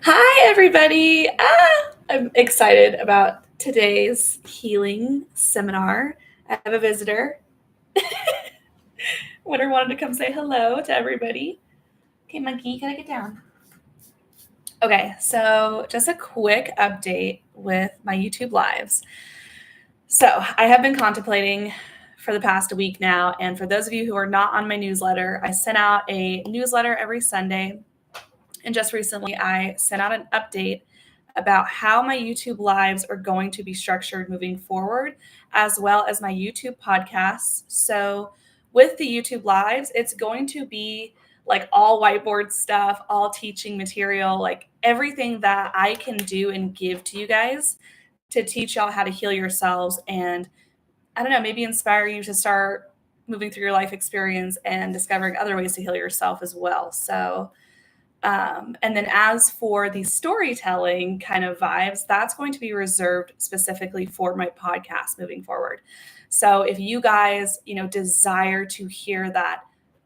Hi, everybody. I'm excited about today's healing seminar. I have a visitor. Winter wanted to come say hello to everybody. Okay, monkey, you gotta get down. Okay, so just a quick update with my YouTube lives. So I have been contemplating for the past week now, and for those of you who are not on my newsletter, I sent out a newsletter every Sunday. And just recently, I sent out an update about how my YouTube lives are going to be structured moving forward, as well as my YouTube podcasts. So, with the YouTube lives, it's going to be like all whiteboard stuff, all teaching material, like everything that I can do and give to you guys to teach y'all how to heal yourselves and I don't know, maybe inspire you to start moving through your life experience and discovering other ways to heal yourself as well. So, and then as for the storytelling kind of vibes, that's going to be reserved specifically for my podcast moving forward. So if you guys, desire to hear that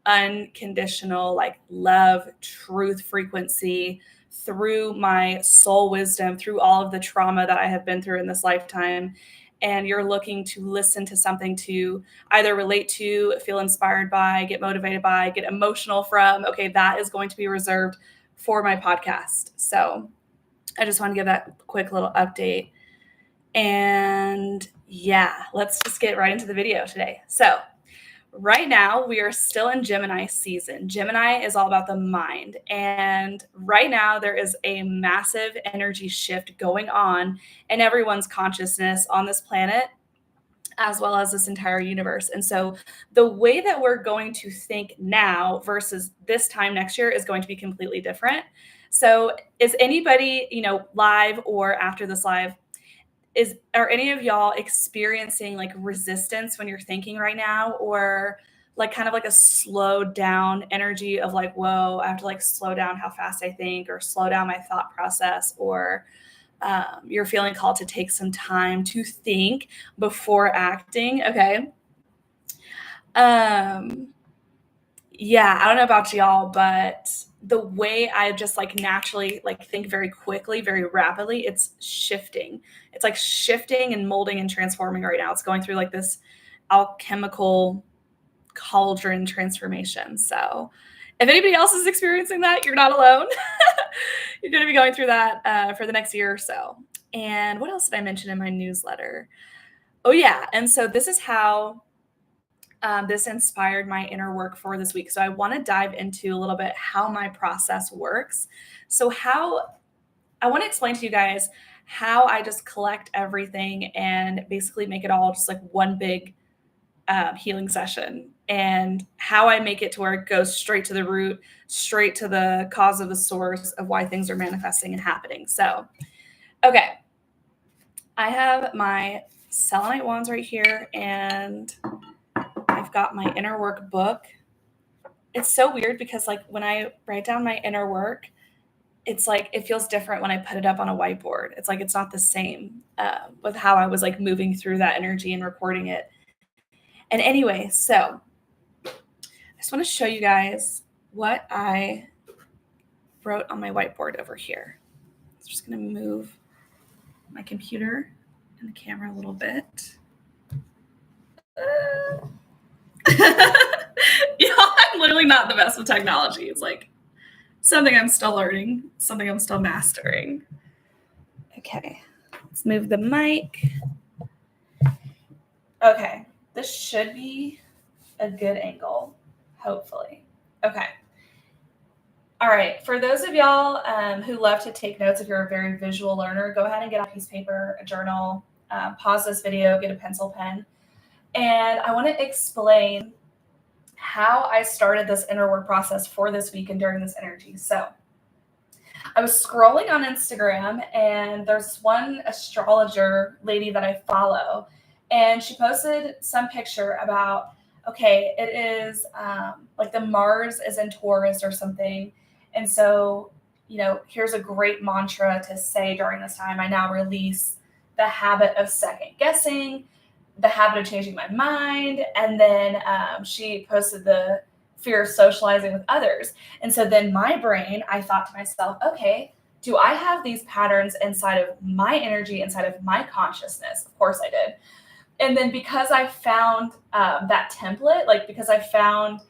unconditional, like love, truth frequency through my soul wisdom, through all of the trauma that I have been through in this lifetime, and you're looking to listen to something to either relate to, feel inspired by, get motivated by, get emotional from, okay, that is going to be reserved for my podcast. So I just want to give that quick little update. And yeah, let's just get right into the video today. So right now, we are still in Gemini season. Gemini is all about the mind. And right now, there is a massive energy shift going on in everyone's consciousness on this planet, as well as this entire universe. And so the way that we're going to think now versus this time next year is going to be completely different. So is anybody, live or after this live, are any of y'all experiencing like resistance when you're thinking right now, or like kind of like a slowed down energy of like, whoa, I have to like slow down how fast I think or slow down my thought process, or you're feeling called to take some time to think before acting? Okay. Yeah, I don't know about y'all, but the way I just like naturally like think very quickly, very rapidly, it's shifting. It's like shifting and molding and transforming right now. It's going through like this alchemical cauldron transformation. So if anybody else is experiencing that, you're not alone. You're going to be going through that for the next year or so. And what else did I mention in my newsletter? Oh, yeah. And so this is how this inspired my inner work for this week. So I want to dive into a little bit how my process works. So how I want to explain to you guys how I just collect everything and basically make it all just like one big healing session, and how I make it to where it goes straight to the root, straight to the cause of the source of why things are manifesting and happening. So, okay, I have my selenite wands right here, and I've got my inner work book. It's so weird because like when I write down my inner work, it's like it feels different when I put it up on a whiteboard. It's like it's not the same with how I was like moving through that energy and recording it. And anyway, so I just want to show you guys what I wrote on my whiteboard over here. I'm just going to move my computer and the camera a little bit. I'm literally not the best with technology. It's like something I'm still learning, something I'm still mastering. Okay, let's move the mic. Okay, this should be a good angle, hopefully. Okay. All right, for those of y'all who love to take notes, if you're a very visual learner, go ahead and get a piece of paper, a journal, pause this video, get a pencil, pen. And I want to explain how I started this inner work process for this week and during this energy. So I was scrolling on Instagram, and there's one astrologer lady that I follow, and she posted some picture about, okay, it is like the Mars is in Taurus or something. And so, here's a great mantra to say during this time. I now release the habit of second guessing, the habit of changing my mind. And then she posted the fear of socializing with others. And so then my brain, I thought to myself, okay, do I have these patterns inside of my energy, inside of my consciousness? Of course I did. And then because I found that template, like because I found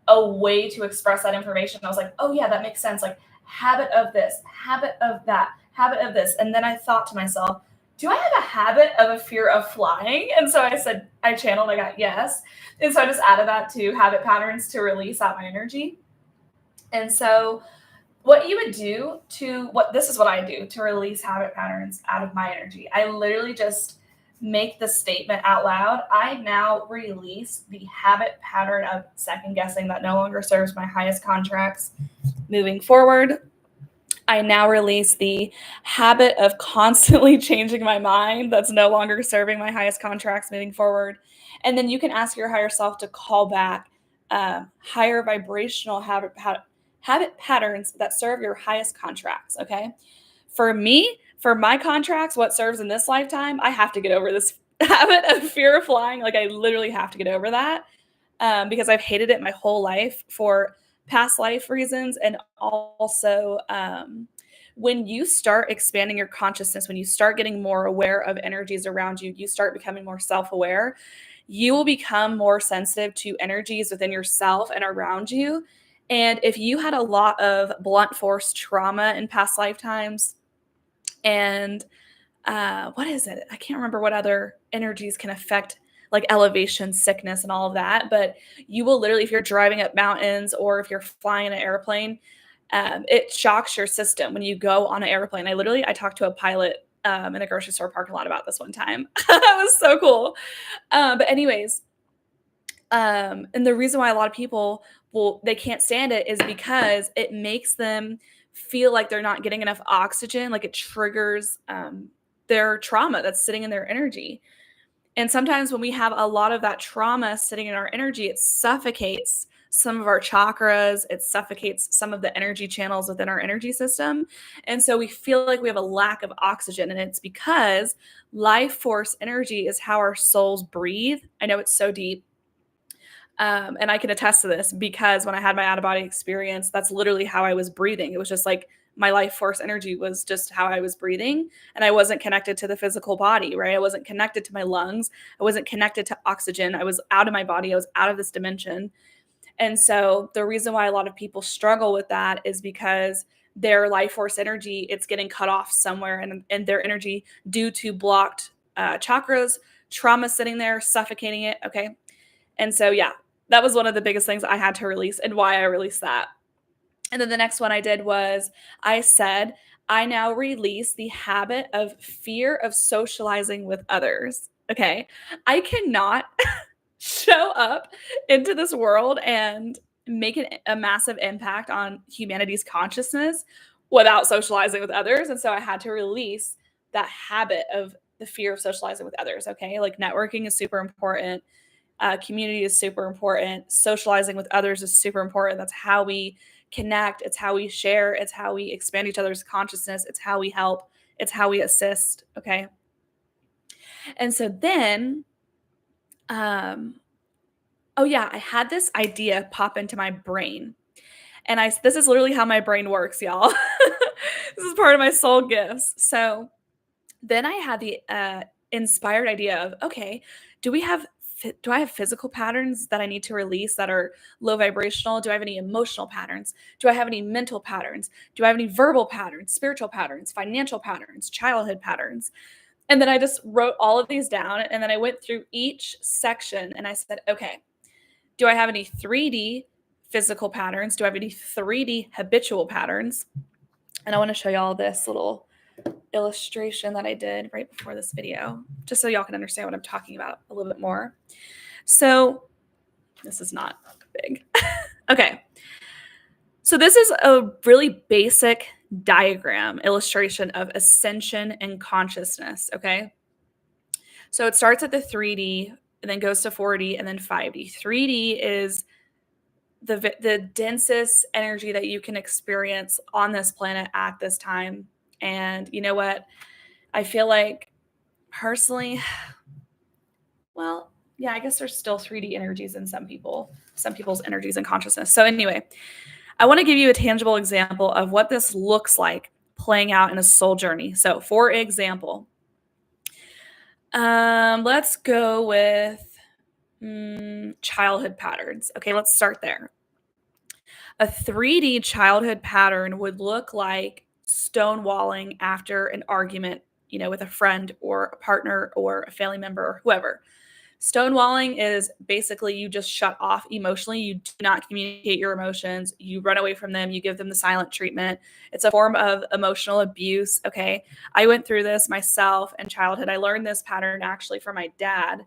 a way to express that information, I was like, oh yeah, that makes sense. Like habit of this, habit of that, habit of this. And then I thought to myself, do I have a habit of a fear of flying? And so I said, I channeled, I got yes. And so I just added that to habit patterns to release out my energy. And so what you would do this is what I do to release habit patterns out of my energy. I literally just make the statement out loud. I now release the habit pattern of second guessing that no longer serves my highest contracts moving forward. I now release the habit of constantly changing my mind that's no longer serving my highest contracts moving forward. And then you can ask your higher self to call back higher vibrational habit patterns that serve your highest contracts. Okay. For me, for my contracts, what serves in this lifetime, I have to get over this habit of fear of flying. Like I literally have to get over that because I've hated it my whole life for past life reasons. And also when you start expanding your consciousness, when you start getting more aware of energies around you, you start becoming more self-aware, you will become more sensitive to energies within yourself and around you. And if you had a lot of blunt force trauma in past lifetimes, and what is it? I can't remember what other energies can affect like elevation, sickness, and all of that. But you will literally, if you're driving up mountains or if you're flying an airplane, it shocks your system when you go on an airplane. I talked to a pilot in a grocery store parking lot about this one time. It was so cool. But anyways, and the reason why a lot of people they can't stand it is because it makes them feel like they're not getting enough oxygen. Like it triggers their trauma that's sitting in their energy. And sometimes when we have a lot of that trauma sitting in our energy, it suffocates some of our chakras. It suffocates some of the energy channels within our energy system. And so we feel like we have a lack of oxygen. And it's because life force energy is how our souls breathe. I know it's so deep. And I can attest to this because when I had my out of body experience, that's literally how I was breathing. It was just like my life force energy was just how I was breathing. And I wasn't connected to the physical body, right? I wasn't connected to my lungs. I wasn't connected to oxygen. I was out of my body. I was out of this dimension. And so the reason why a lot of people struggle with that is because their life force energy, it's getting cut off somewhere and their energy due to blocked chakras, trauma sitting there, suffocating it. Okay. And so, yeah, that was one of the biggest things I had to release and why I released that. And then the next one I did was I said, I now release the habit of fear of socializing with others. Okay. I cannot show up into this world and make a massive impact on humanity's consciousness without socializing with others. And so I had to release that habit of the fear of socializing with others. Okay. Like networking is super important. Community is super important. Socializing with others is super important. That's how we connect. It's how we share. It's how we expand each other's consciousness. It's how we help. It's how we assist. Okay. And so then, oh yeah, I had this idea pop into my brain. And this is literally how my brain works, y'all. This is part of my soul gifts. So then I had the inspired idea of, okay, do I have physical patterns that I need to release that are low vibrational? Do I have any emotional patterns? Do I have any mental patterns? Do I have any verbal patterns, spiritual patterns, financial patterns, childhood patterns? And then I just wrote all of these down. And then I went through each section and I said, okay, do I have any 3D physical patterns? Do I have any 3D habitual patterns? And I want to show y'all this little illustration that I did right before this video, just so y'all can understand what I'm talking about a little bit more. So this is not big. Okay. So this is a really basic diagram illustration of ascension and consciousness. Okay. So it starts at the 3D and then goes to 4D and then 5D. 3D is the densest energy that you can experience on this planet at this time. And you know what? I feel like personally, well, yeah, I guess there's still 3D energies in some people's energies and consciousness. So anyway, I want to give you a tangible example of what this looks like playing out in a soul journey. So for example, let's go with childhood patterns. Okay, let's start there. A 3D childhood pattern would look like stonewalling after an argument, with a friend or a partner or a family member or whoever. Stonewalling is basically you just shut off emotionally. You do not communicate your emotions. You run away from them. You give them the silent treatment. It's a form of emotional abuse. Okay. I went through this myself in childhood. I learned this pattern actually from my dad.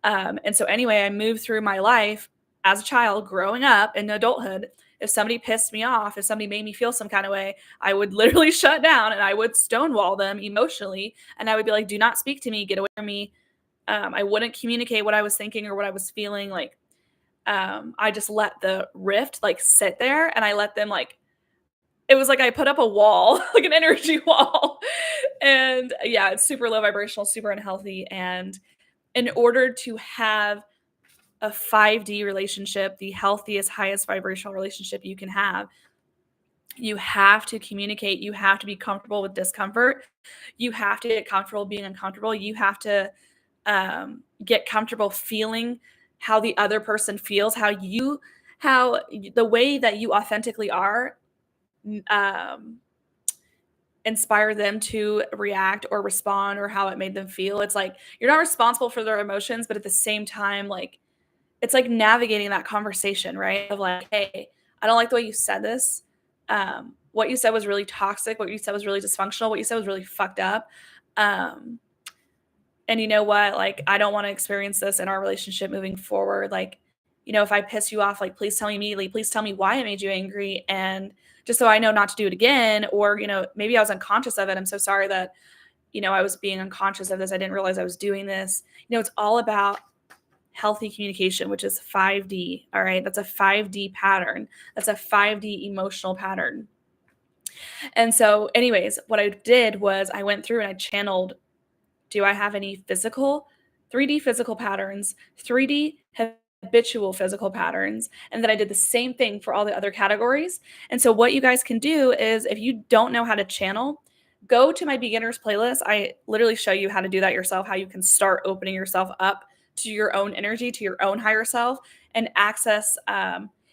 And so, anyway, I moved through my life as a child, growing up in adulthood. If somebody pissed me off, if somebody made me feel some kind of way, I would literally shut down and I would stonewall them emotionally. And I would be like, do not speak to me, get away from me. I wouldn't communicate what I was thinking or what I was feeling. Like, I just let the rift sit there, and I let them it was like I put up a wall, like an energy wall. And yeah, it's super low vibrational, super unhealthy. And in order to have a 5D relationship, the healthiest, highest vibrational relationship you can have, you have to communicate. You have to be comfortable with discomfort. You have to get comfortable being uncomfortable. You have to get comfortable feeling how the other person feels, how the way that you authentically are inspire them to react or respond, or how it made them feel. It's like you're not responsible for their emotions, but at the same time, it's like navigating that conversation, right? Of like, hey, I don't like the way you said this. What you said was really toxic. What you said was really dysfunctional. What you said was really fucked up. And you know what? I don't want to experience this in our relationship moving forward. If I piss you off, please tell me immediately. Please tell me why it made you angry. And just so I know not to do it again. Or, maybe I was unconscious of it. I'm so sorry that, I was being unconscious of this. I didn't realize I was doing this. It's all about healthy communication, which is 5D. All right. That's a 5D pattern. That's a 5D emotional pattern. And so anyways, what I did was I went through and I channeled, do I have any 3D physical patterns, 3D habitual physical patterns? And then I did the same thing for all the other categories. And so what you guys can do is, if you don't know how to channel, go to my beginners playlist. I literally show you how to do that yourself, how you can start opening yourself up to your own energy, to your own higher self, and access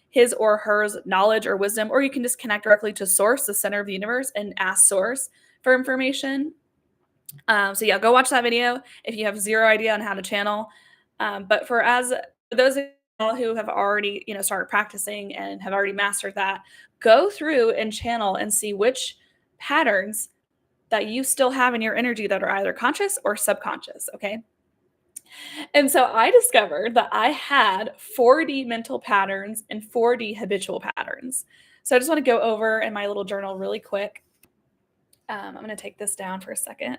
his or hers knowledge or wisdom. Or you can just connect directly to Source, the center of the universe, and ask Source for information. So yeah, go watch that video if you have zero idea on how to channel. But for those of you who have already, started practicing and have already mastered that, go through and channel and see which patterns that you still have in your energy that are either conscious or subconscious. Okay. And so I discovered that I had 4D mental patterns and 4D habitual patterns. So I just want to go over in my little journal really quick. I'm going to take this down for a second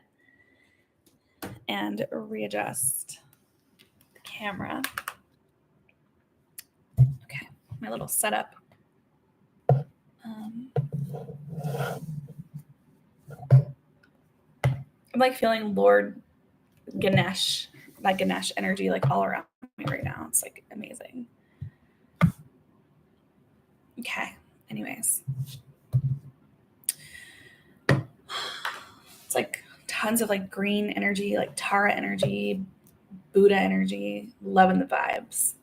and readjust the camera. Okay, my little setup. I'm feeling Lord Ganesh, my Ganesh energy, all around me right now. It's amazing. Okay, anyways. It's tons of green energy, Tara energy, Buddha energy, loving the vibes.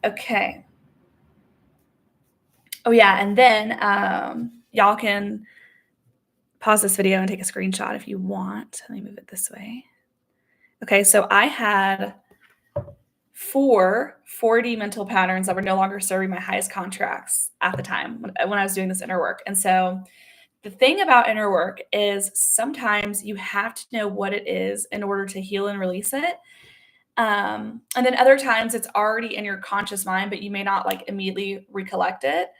Okay. Oh yeah, and then y'all can pause this video and take a screenshot if you want. Let me move it this way. Okay, so I had 4 4D mental patterns that were no longer serving my highest contracts at the time when I was doing this inner work. And so the thing about inner work is sometimes you have to know what it is in order to heal and release it. And then other times it's already in your conscious mind, but you may not immediately recollect it.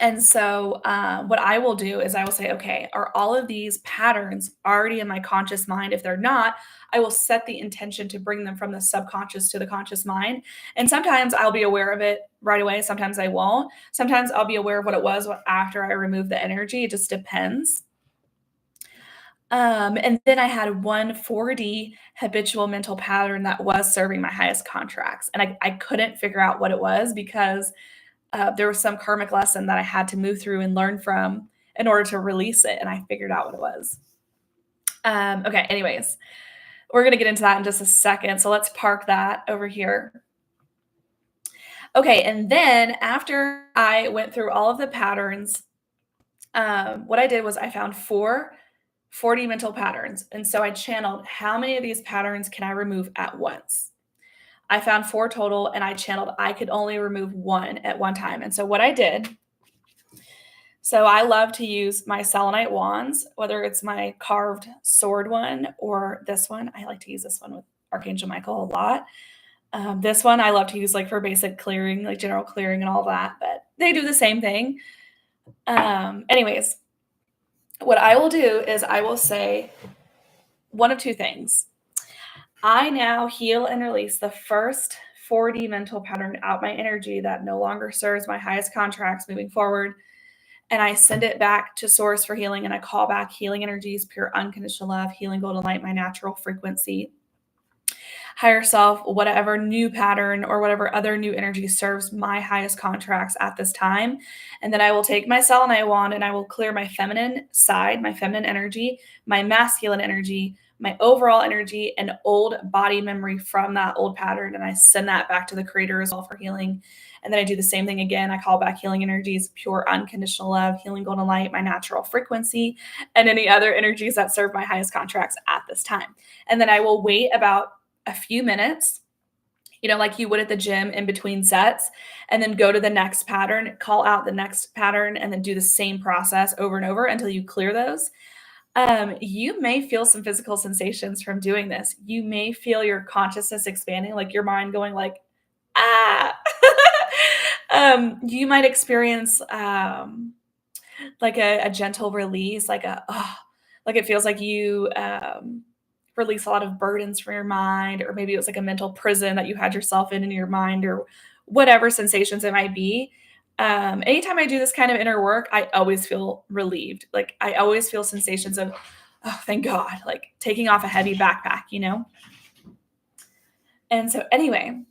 And so what I will do is I will say, okay, are all of these patterns already in my conscious mind? If they're not, I will set the intention to bring them from the subconscious to the conscious mind. And sometimes I'll be aware of it right away. Sometimes I won't. Sometimes I'll be aware of what it was after I remove the energy. It just depends. And then I had one 4D habitual mental pattern that was serving my highest contracts. And I couldn't figure out what it was because there was some karmic lesson that I had to move through and learn from. in order to release it. And I figured out what it was. Okay, anyways, we're going to get into that in just a second. So let's park that over here. Okay, and then after I went through all of the patterns, what I did was I found 40 mental patterns. And so I channeled how many of these patterns can I remove at once? I found 4 total, and I channeled I could only remove 1 at one time. And so what I did, so I love to use my selenite wands, whether it's my carved sword one or this one. I like to use this one with Archangel Michael a lot. This one I love to use like for basic clearing, like general clearing and all that, but they do the same thing. Anyways, what I will do is I will say one of two things. I now heal and release the first 4D mental pattern out my energy that no longer serves my highest contracts moving forward. And I send it back to source for healing. And I call back healing energies, pure unconditional love, healing golden light, my natural frequency, higher self, whatever new pattern or whatever other new energy serves my highest contracts at this time. And then I will take my selenite wand and I will clear my feminine side, my feminine energy, my masculine energy, my overall energy, and old body memory from that old pattern. And I send that back to the creator as well for healing. And then I do the same thing again. I call back healing energies, pure unconditional love, healing golden light, my natural frequency, and any other energies that serve my highest contracts at this time. And then I will wait about a few minutes, like you would at the gym in between sets, and then go to the next pattern, call out the next pattern, and then do the same process over and over until you clear those. You may feel some physical sensations from doing this. You may feel your consciousness expanding, like your mind going like, ah. You might experience like a gentle release, like it feels like you release a lot of burdens from your mind, or maybe it was like a mental prison that you had yourself in your mind, or whatever sensations it might be. Anytime I do this kind of inner work, I always feel relieved. Like I always feel sensations of, oh, thank God, like taking off a heavy backpack, And so anyway,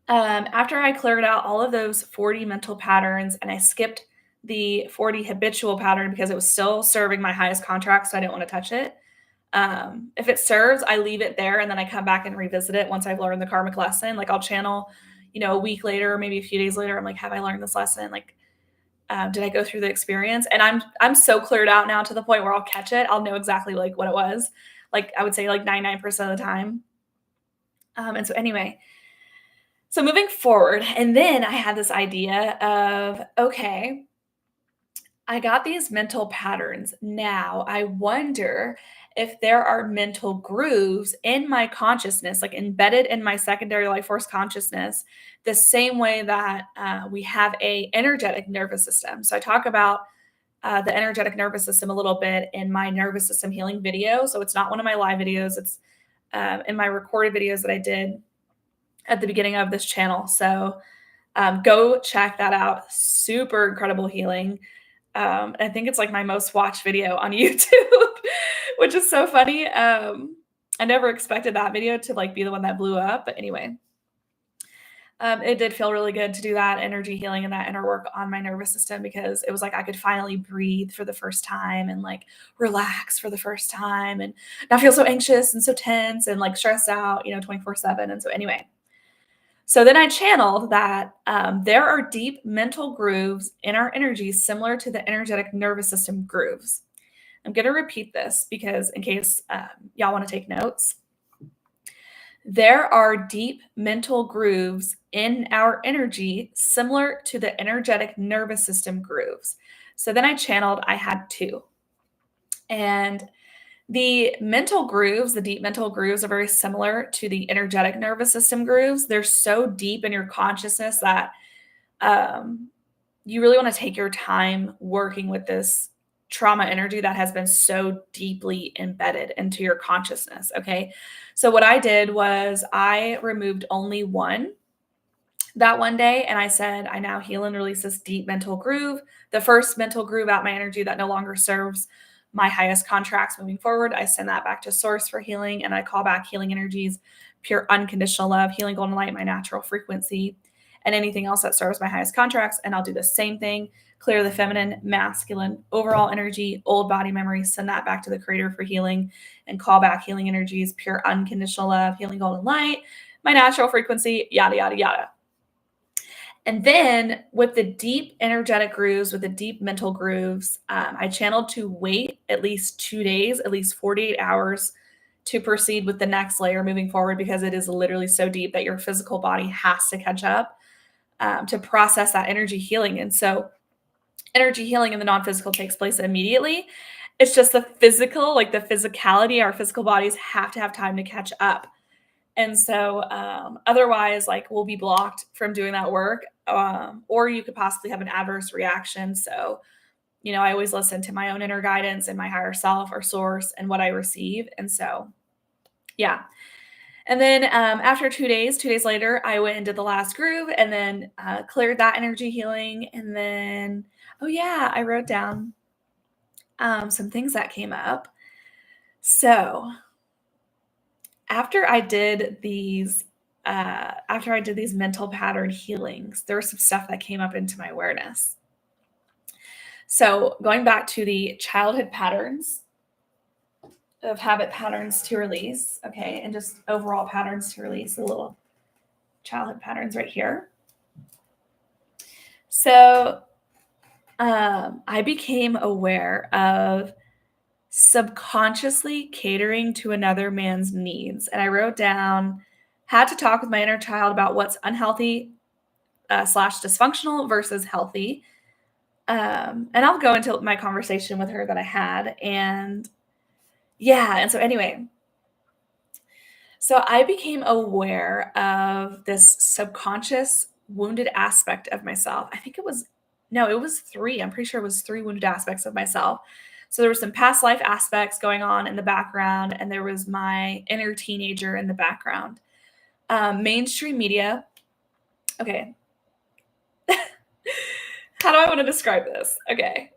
after I cleared out all of those 40 mental patterns and I skipped the 40 habitual pattern because it was still serving my highest contract, so I didn't want to touch it. If it serves, I leave it there and then I come back and revisit it once I've learned the karmic lesson. Like I'll channel, a week later, or maybe a few days later. I'm like, have I learned this lesson? Like, did I go through the experience? And I'm so cleared out now to the point where I'll catch it. I'll know exactly like what it was. Like I would say like 99% of the time. And so anyway, so moving forward, and then I had this idea of, okay, I got these mental patterns. Now I wonder if there are mental grooves in my consciousness, like embedded in my secondary life force consciousness, the same way that we have a energetic nervous system. So I talk about the energetic nervous system a little bit in my nervous system healing video. So it's not one of my live videos. It's in my recorded videos that I did at the beginning of this channel. So go check that out. Super incredible healing. I think it's like my most watched video on YouTube, which is so funny. I never expected that video to like be the one that blew up, but anyway, it did feel really good to do that energy healing and that inner work on my nervous system, because it was like I could finally breathe for the first time and like relax for the first time and not feel so anxious and so tense and like stressed out, 24/7. And so anyway, so then I channeled that there are deep mental grooves in our energy similar to the energetic nervous system grooves. I'm going to repeat this because in case y'all want to take notes. There are deep mental grooves in our energy similar to the energetic nervous system grooves. So then I channeled, I had 2. And the mental grooves, the deep mental grooves, are very similar to the energetic nervous system grooves. They're so deep in your consciousness that you really want to take your time working with this trauma energy that has been so deeply embedded into your consciousness. Okay. So what I did was I removed only 1 that one day. And I said, I now heal and release this deep mental groove, the first mental groove out my energy that no longer serves my highest contracts moving forward. I send that back to source for healing, and I call back healing energies, pure unconditional love, healing golden light, my natural frequency, and anything else that serves my highest contracts. And I'll do the same thing, clear the feminine, masculine, overall energy, old body memory, send that back to the creator for healing, and call back healing energies, pure unconditional love, healing golden light, my natural frequency, yada, yada, yada. And then with the deep energetic grooves, with the deep mental grooves, I channeled to wait at least 2 days, at least 48 hours to proceed with the next layer moving forward, because it is literally so deep that your physical body has to catch up to process that energy healing. And so energy healing in the non-physical takes place immediately. It's just the physical, like the physicality, our physical bodies have to have time to catch up. And so otherwise, like, we'll be blocked from doing that work, or you could possibly have an adverse reaction. So, I always listen to my own inner guidance and my higher self or source and what I receive. And so, yeah. And then after 2 days later, I went and did the last groove and then cleared that energy healing. And then, oh yeah, I wrote down some things that came up. So after I did these mental pattern healings, there was some stuff that came up into my awareness. So going back to the childhood patterns of habit patterns to release, okay, and just overall patterns to release, the little childhood patterns right here. So I became aware of subconsciously catering to another man's needs. And I wrote down, had to talk with my inner child about what's unhealthy / dysfunctional versus healthy. And I'll go into my conversation with her that I had. And yeah, and so anyway, so I became aware of this subconscious wounded aspect of myself. I think it was 3. I'm pretty sure it was 3 wounded aspects of myself. So there were some past life aspects going on in the background, and there was my inner teenager in the background. Mainstream media. Okay. How do I want to describe this? Okay.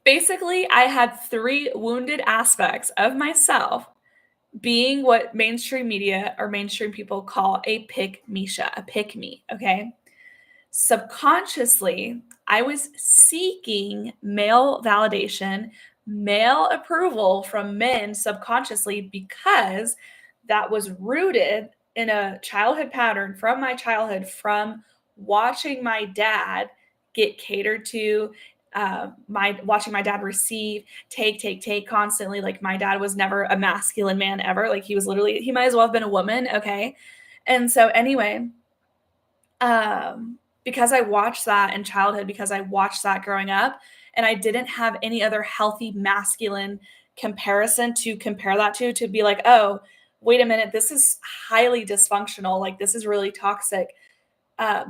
Basically, I had 3 wounded aspects of myself being what mainstream media or mainstream people call a pick-me-sha, a pick-me, okay? Subconsciously, I was seeking male validation, male approval from men subconsciously, because that was rooted in a childhood pattern from my childhood, from watching my dad get catered to, watching my dad receive, take constantly. Like, my dad was never a masculine man ever. Like, he might as well have been a woman, okay? And so anyway, because I watched that in childhood, because I watched that growing up, and I didn't have any other healthy masculine comparison to compare that to be like, oh, wait a minute, this is highly dysfunctional. Like, this is really toxic.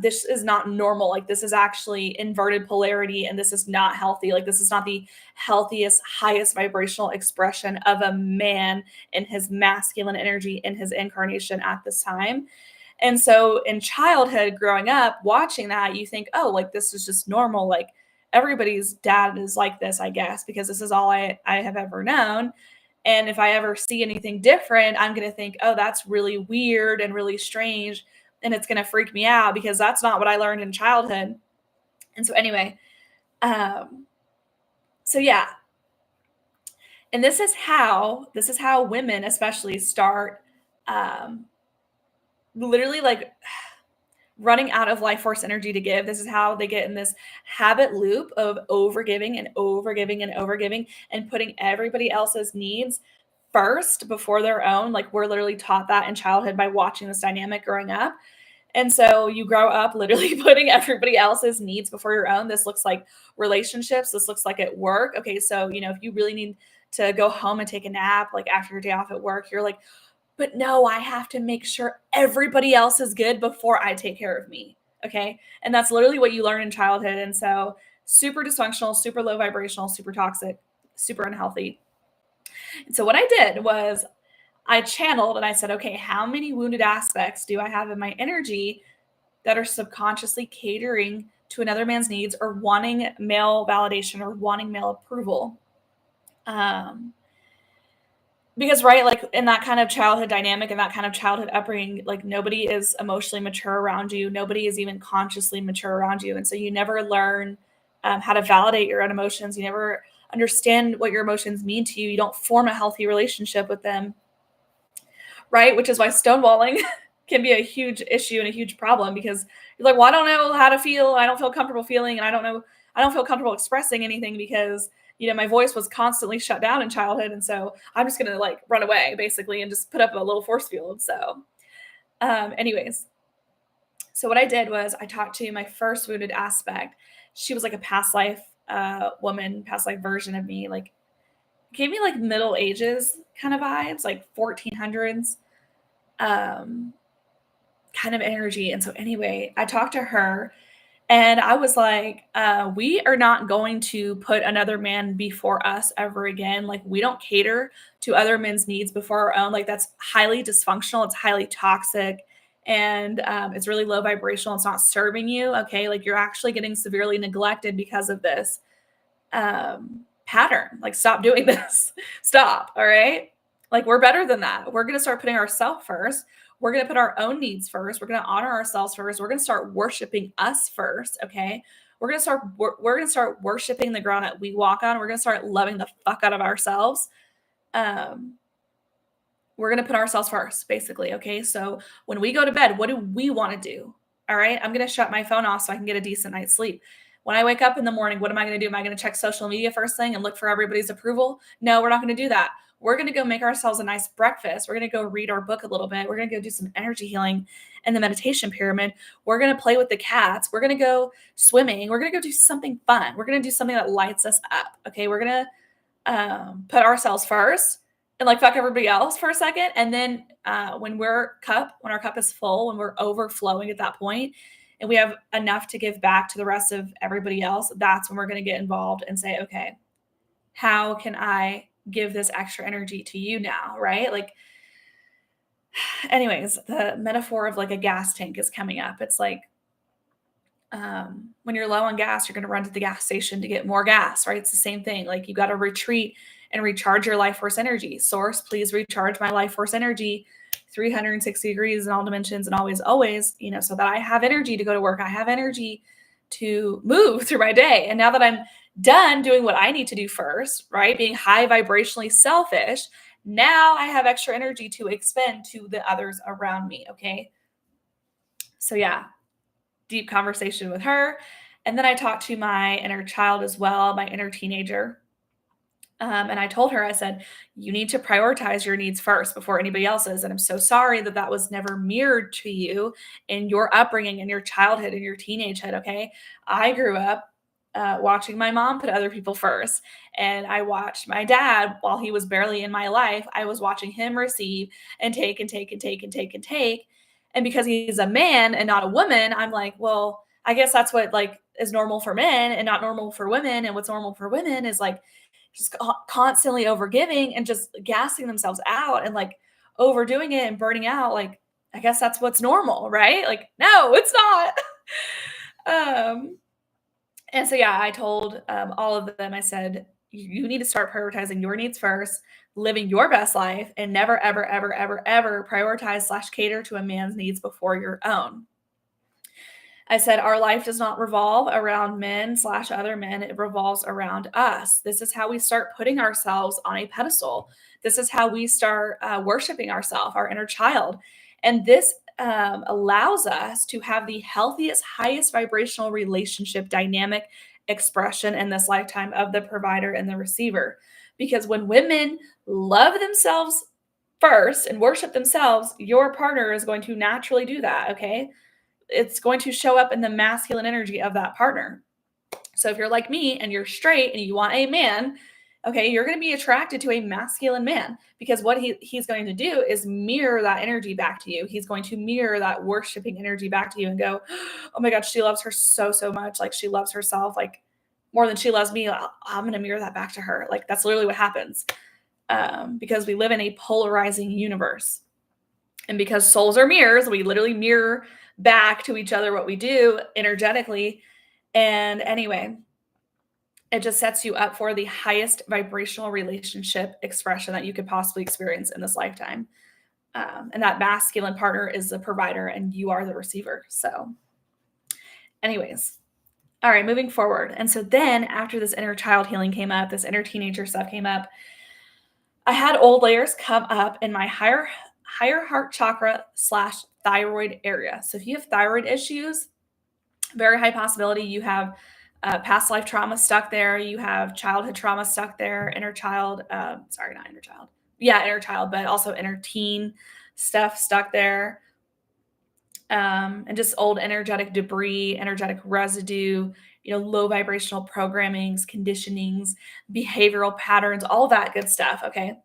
This is not normal. Like, this is actually inverted polarity, and this is not healthy. Like, this is not the healthiest, highest vibrational expression of a man in his masculine energy in his incarnation at this time. And so in childhood, growing up, watching that, you think, oh, like, this is just normal. Like, everybody's dad is like this, I guess, because this is all I have ever known. And if I ever see anything different, I'm going to think, oh, that's really weird and really strange. And it's going to freak me out because that's not what I learned in childhood. And so anyway, so yeah. And this is how women especially start literally like running out of life force energy to give. This is how they get in this habit loop of overgiving and overgiving and overgiving and putting everybody else's needs first before their own. Like, we're literally taught that in childhood by watching this dynamic growing up. And so you grow up literally putting everybody else's needs before your own. This looks like relationships. This looks like at work. Okay, so, if you really need to go home and take a nap, like after your day off at work, you're like, but no, I have to make sure everybody else is good before I take care of me. Okay. And that's literally what you learn in childhood. And so super dysfunctional, super low vibrational, super toxic, super unhealthy. And so what I did was I channeled and I said, okay, how many wounded aspects do I have in my energy that are subconsciously catering to another man's needs or wanting male validation or wanting male approval? Because, right, like, in that kind of childhood dynamic and that kind of childhood upbringing, like, nobody is emotionally mature around you. Nobody is even consciously mature around you. And so you never learn how to validate your own emotions. You never understand what your emotions mean to you. You don't form a healthy relationship with them, right? Which is why stonewalling can be a huge issue and a huge problem, because you're like, well, I don't know how to feel. I don't feel comfortable feeling. And I don't feel comfortable expressing anything because, my voice was constantly shut down in childhood. And so I'm just going to like run away basically and just put up a little force field. So, anyways, so what I did was I talked to my first wounded aspect. She was like a past life woman, past life version of me, like gave me like Middle Ages kind of vibes, like 1400s kind of energy. And so anyway, I talked to her and I was like, we are not going to put another man before us ever again. Like, we don't cater to other men's needs before our own. Like, that's highly dysfunctional. It's highly toxic. And it's really low vibrational. It's not serving you. Okay. Like, you're actually getting severely neglected because of this pattern. Like, stop doing this. Stop. All right. Like, we're better than that. We're going to start putting ourselves first. We're going to put our own needs first. We're going to honor ourselves first. We're going to start worshiping us first. Okay. We're going to start worshiping the ground that we walk on. We're going to start loving the fuck out of ourselves. We're going to put ourselves first, basically. Okay. So when we go to bed, what do we want to do? All right. I'm going to shut my phone off so I can get a decent night's sleep. When I wake up in the morning, what am I going to do? Am I going to check social media first thing and look for everybody's approval? No, we're not going to do that. We're going to go make ourselves a nice breakfast. We're going to go read our book a little bit. We're going to go do some energy healing in the meditation pyramid. We're going to play with the cats. We're going to go swimming. We're going to go do something fun. We're going to do something that lights us up. Okay. We're going to put ourselves first and like fuck everybody else for a second. And then when our cup is full, when we're overflowing at that point, and we have enough to give back to the rest of everybody else, that's when we're going to get involved and say, okay, how can I give this extra energy to you now? Right? Like, anyways, the metaphor of like a gas tank is coming up. It's like, when you're low on gas, you're going to run to the gas station to get more gas, right? It's the same thing. Like, you got to retreat and recharge your life force energy. Source, please recharge my life force energy 360 degrees in all dimensions and always, so that I have energy to go to work. I have energy to move through my day. And now that I'm done doing what I need to do first, right? Being high vibrationally selfish, now I have extra energy to expend to the others around me. Okay. So yeah, deep conversation with her. And then I talked to my inner child as well, my inner teenager. And I told her, I said, you need to prioritize your needs first before anybody else's. And I'm so sorry that was never mirrored to you in your upbringing, in your childhood, in your teenagehood. Okay. I grew up watching my mom put other people first. And I watched my dad while he was barely in my life. I was watching him receive and take and take and take and take and take. And because he's a man and not a woman, I'm like, well, I guess that's what like is normal for men and not normal for women. And what's normal for women is like just constantly overgiving and just gassing themselves out and like overdoing it and burning out. Like, I guess that's what's normal, right? Like, no, it's not. And so, yeah, I told all of them, I said, you need to start prioritizing your needs first, living your best life, and never, ever, ever, ever, ever prioritize / cater to a man's needs before your own. I said, our life does not revolve around men / other men. It revolves around us. This is how we start putting ourselves on a pedestal. This is how we start worshiping ourselves, our inner child. And this allows us to have the healthiest, highest vibrational relationship dynamic expression in this lifetime of the provider and the receiver. Because when women love themselves first and worship themselves, your partner is going to naturally do that, okay? It's going to show up in the masculine energy of that partner. So if you're like me and you're straight and you want a man, okay, you're going to be attracted to a masculine man because what he's going to do is mirror that energy back to you. He's going to mirror that worshiping energy back to you and go, oh my God, she loves her so, so much. Like, she loves herself like more than she loves me. I'm going to mirror that back to her. Like, that's literally what happens because we live in a polarizing universe. And because souls are mirrors, we literally mirror back to each other what we do energetically. And anyway, it just sets you up for the highest vibrational relationship expression that you could possibly experience in this lifetime. And that masculine partner is the provider and you are the receiver. So anyways, All right, moving forward. And so then after this inner child healing came up, this inner teenager stuff came up, I had old layers come up in my higher heart chakra slash thyroid area. So if you have thyroid issues, very high possibility you have past life trauma stuck there. You have childhood trauma stuck there, inner child, sorry, not inner child. Yeah, inner child, but also inner teen stuff stuck there. And just old energetic debris, energetic residue, low vibrational programmings, conditionings, behavioral patterns, all that good stuff. Okay.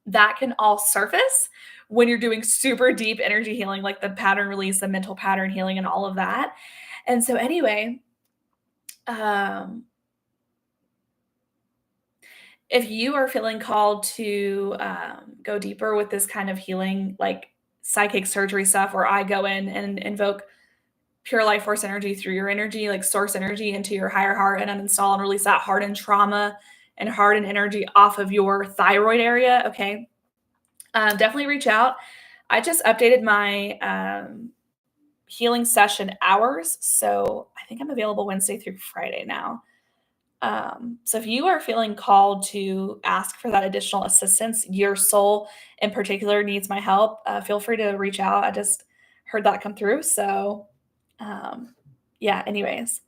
That can all surface when you're doing super deep energy healing, like the pattern release, the mental pattern healing, and all of that. And so, anyway, um, if you are feeling called to go deeper with this kind of healing, like psychic surgery stuff, where I go in and invoke pure life force energy through your energy, like source energy into your higher heart, and uninstall and release that hardened trauma and hardened energy off of your thyroid area. Okay. Definitely reach out. I just updated my healing session hours. So I think I'm available Wednesday through Friday now. So if you are feeling called to ask for that additional assistance, your soul in particular needs my help, feel free to reach out. I just heard that come through. So, yeah, anyways.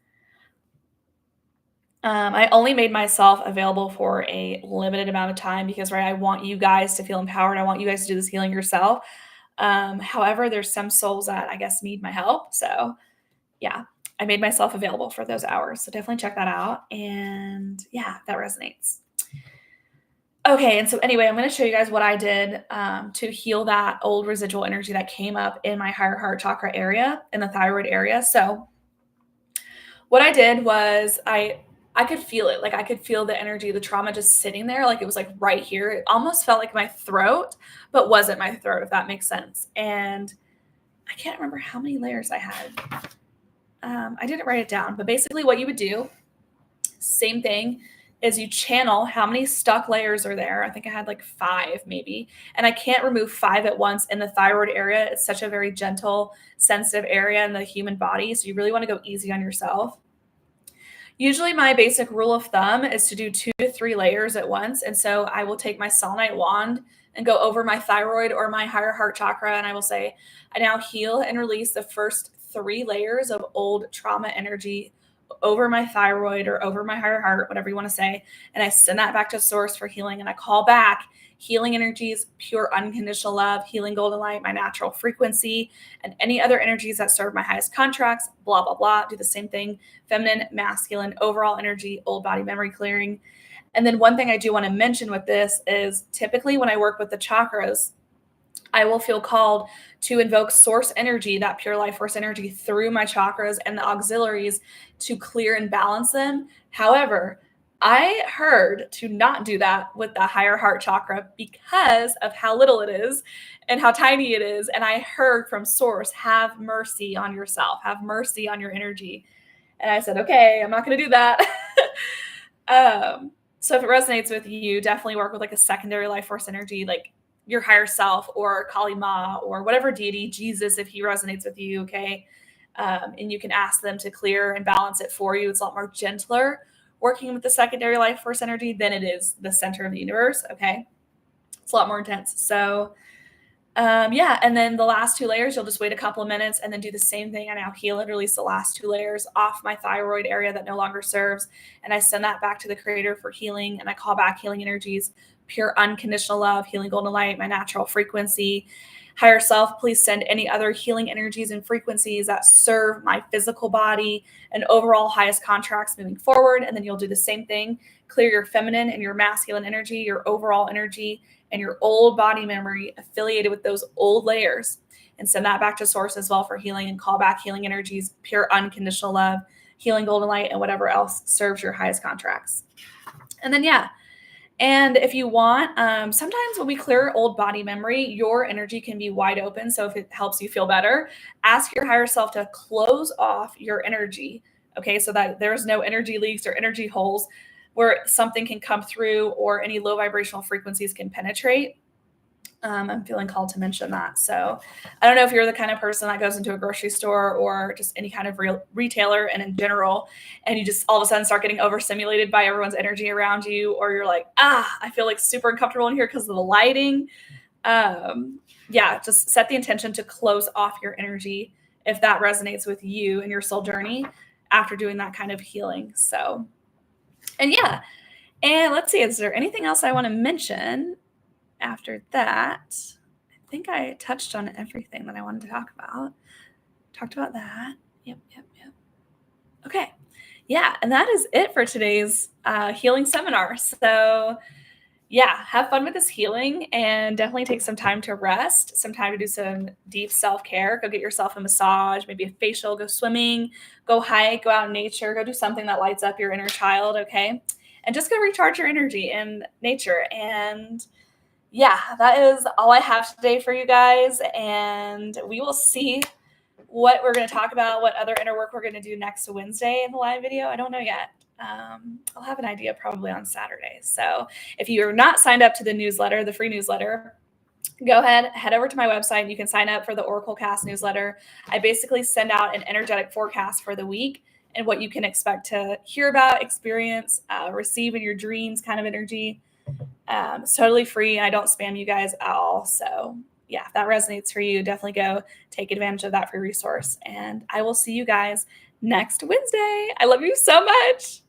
I only made myself available for a limited amount of time because, right, I want you guys to feel empowered. I want you guys to do this healing yourself. However, there's some souls that I guess need my help. So, yeah, I made myself available for those hours. So definitely check that out. And yeah, that resonates. Okay, and so anyway, I'm going to show you guys what I did to heal that old residual energy that came up in my higher heart chakra area, in the thyroid area. So what I did was I could feel it. Like I could feel the energy, the trauma just sitting there. Like it was like right here. It almost felt like my throat, but wasn't my throat, if that makes sense. And I can't remember how many layers I had. I didn't write it down, but basically what you would do, same thing, is you channel how many stuck layers are there. I think I had like 5 maybe. And I can't remove 5 at once in the thyroid area. It's such a very gentle, sensitive area in the human body. So you really want to go easy on yourself. Usually my basic rule of thumb is to do 2 to 3 layers at once. And so I will take my selenite wand and go over my thyroid or my higher heart chakra. And I will say, I now heal and release the first 3 layers of old trauma energy over my thyroid or over my higher heart, whatever you want to say. And I send that back to source for healing. And I call back healing energies, pure unconditional love, healing golden light, my natural frequency, and any other energies that serve my highest contracts, blah, blah, blah. Do the same thing. Feminine, masculine, overall energy, old body memory clearing. And then one thing I do want to mention with this is typically when I work with the chakras, I will feel called to invoke source energy, that pure life force energy, through my chakras and the auxiliaries to clear and balance them. However, I heard to not do that with the higher heart chakra because of how little it is and how tiny it is. And I heard from source, have mercy on yourself, have mercy on your energy. And I said, okay, I'm not going to do that. So if it resonates with you, definitely work with like a secondary life force energy, like your higher self or Kali Ma or whatever deity, Jesus, if he resonates with you. Okay. And you can ask them to clear and balance it for you. It's a lot more gentler working with the secondary life force energy than it is the center of the universe. Okay. It's a lot more intense. So, yeah. And then the last 2 layers, you'll just wait a couple of minutes and then do the same thing. I now heal and release the last 2 layers off my thyroid area that no longer serves. And I send that back to the creator for healing. And I call back healing energies, pure unconditional love, healing golden light, my natural frequency. Higher self, please send any other healing energies and frequencies that serve my physical body and overall highest contracts moving forward. And then you'll do the same thing. Clear your feminine and your masculine energy, your overall energy, and your old body memory affiliated with those old layers. And send that back to source as well for healing, and call back healing energies, pure unconditional love, healing golden light, and whatever else serves your highest contracts. And then, yeah. And if you want, sometimes when we clear old body memory, your energy can be wide open. So if it helps you feel better, ask your higher self to close off your energy. Okay. So that there's no energy leaks or energy holes where something can come through or any low vibrational frequencies can penetrate. I'm feeling called to mention that. So I don't know if you're the kind of person that goes into a grocery store or just any kind of real retailer and in general, and you just all of a sudden start getting overstimulated by everyone's energy around you, or you're like, I feel like super uncomfortable in here because of the lighting. Yeah, just set the intention to close off your energy if that resonates with you and your soul journey after doing that kind of healing. So, and yeah, and let's see, is there anything else I want to mention after that? I think I touched on everything that I wanted to talk about. Talked about that. Yep. Okay. Yeah, and that is it for today's healing seminar. So, yeah, have fun with this healing and definitely take some time to rest, some time to do some deep self-care. Go get yourself a massage, maybe a facial, go swimming, go hike, go out in nature, go do something that lights up your inner child, okay? And just go recharge your energy in nature. And yeah, that is all I have today for you guys. And we will see what we're going to talk about, what other inner work we're going to do next Wednesday in the live video. I don't know yet. I'll have an idea probably on Saturday. So if you're not signed up to the newsletter, the free newsletter, go ahead, head over to my website. You can sign up for the Oracle Cast newsletter. I basically send out an energetic forecast for the week and what you can expect to hear about, experience, receive in your dreams kind of energy. It's totally free. I don't spam you guys at all. So yeah, if that resonates for you, definitely go take advantage of that free resource. And I will see you guys next Wednesday. I love you so much.